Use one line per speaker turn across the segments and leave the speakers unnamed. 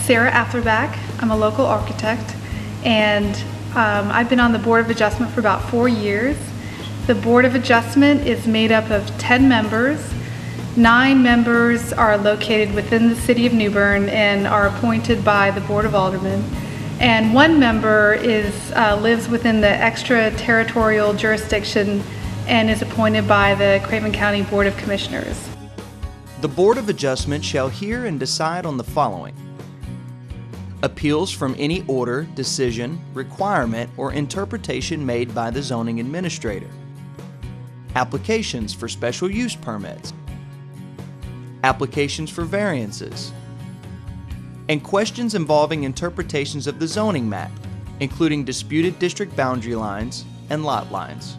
Sarah Afflerbach. I'm a local architect, and I've been on the Board of Adjustment for about 4 years. The Board of Adjustment is made up of 10 members. 9 members are located within the city of New Bern and are appointed by the Board of Aldermen. And 1 member lives within the extraterritorial jurisdiction and is appointed by the Craven County Board of Commissioners.
The Board of Adjustment shall hear and decide on the following: appeals from any order, decision, requirement, or interpretation made by the zoning administrator, applications for special use permits, applications for variances, and questions involving interpretations of the zoning map, including disputed district boundary lines and lot lines.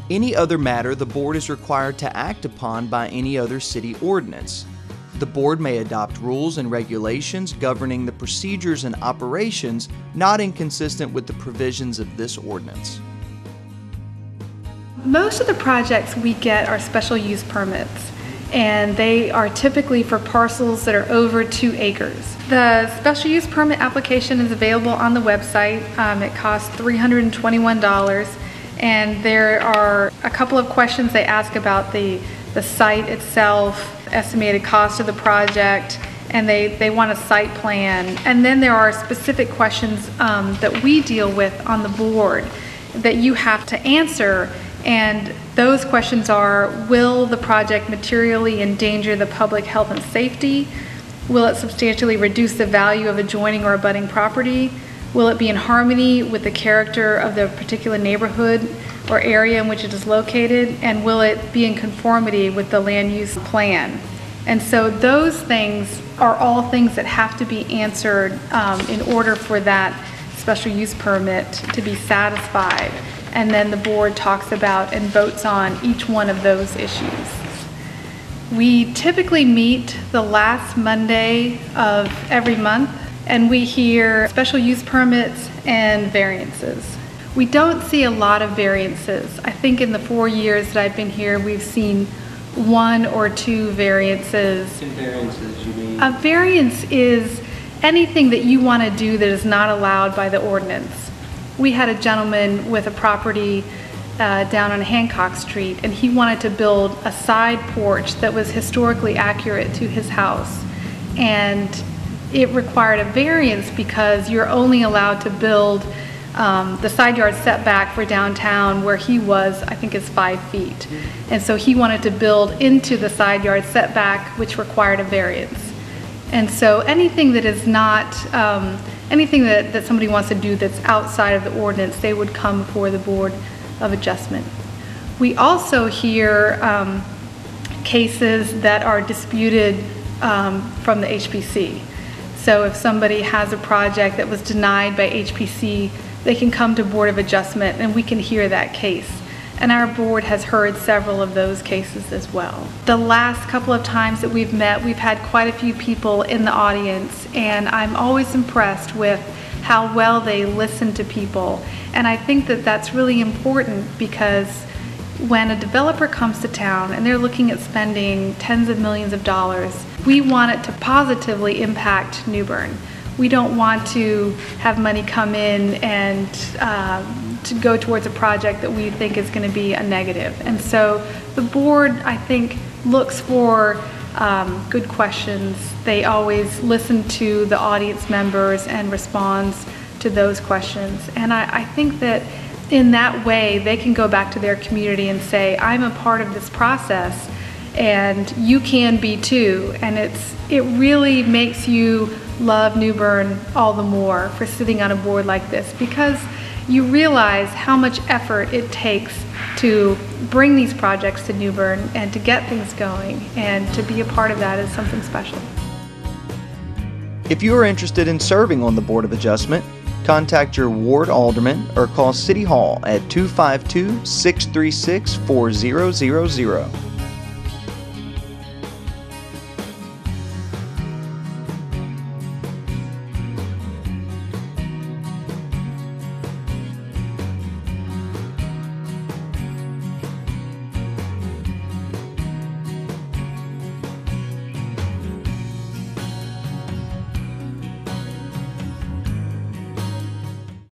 Any other matter the board is required to act upon by any other city ordinance. The board may adopt rules and regulations governing the procedures and operations not inconsistent with the provisions of this ordinance.
Most of the projects we get are special use permits, and they are typically for parcels that are over 2 acres. The special use permit application is available on the website. It costs $321, and there are a couple of questions they ask about the site itself, estimated cost of the project, and they want a site plan. And then there are specific questions that we deal with on the board that you have to answer. And those questions are: will the project materially endanger the public health and safety? Will it substantially reduce the value of adjoining or abutting property? Will it be in harmony with the character of the particular neighborhood or area in which it is located? And will it be in conformity with the land use plan? And so those things are all things that have to be answered in order for that special use permit to be satisfied. And then the board talks about and votes on each one of those issues. We typically meet the last Monday of every month, and we hear special use permits and variances. We don't see a lot of variances. I think in the 4 years that I've been here, we've seen 1 or 2 variances.
In variances, you mean?
A variance is anything that you want to do that is not allowed by the ordinance. We had a gentleman with a property down on Hancock Street, and he wanted to build a side porch that was historically accurate to his house. And it required a variance because you're only allowed to build the side yard setback for downtown where he was, I think, is 5 feet. And so he wanted to build into the side yard setback, which required a variance. And so anything that is not, anything that somebody wants to do that's outside of the ordinance, they would come before the Board of Adjustment. We also hear cases that are disputed from the HPC. So if somebody has a project that was denied by HPC, they can come to Board of Adjustment and we can hear that case. And our board has heard several of those cases as well. The last couple of times that we've met, we've had quite a few people in the audience, and I'm always impressed with how well they listen to people. And I think that that's really important, because when a developer comes to town and they're looking at spending tens of millions of dollars, we want it to positively impact New Bern. We don't want to have money come in and to go towards a project that we think is going to be a negative. And so the board, I think, looks for good questions. They always listen to the audience members and responds to those questions. And I think that in that way, they can go back to their community and say, I'm a part of this process, and you can be too. And it really makes you love New Bern all the more for sitting on a board like this, because you realize how much effort it takes to bring these projects to New Bern and to get things going, and to be a part of that is something special.
If you are interested in serving on the Board of Adjustment, contact your ward alderman or call City Hall at 252-636-4000.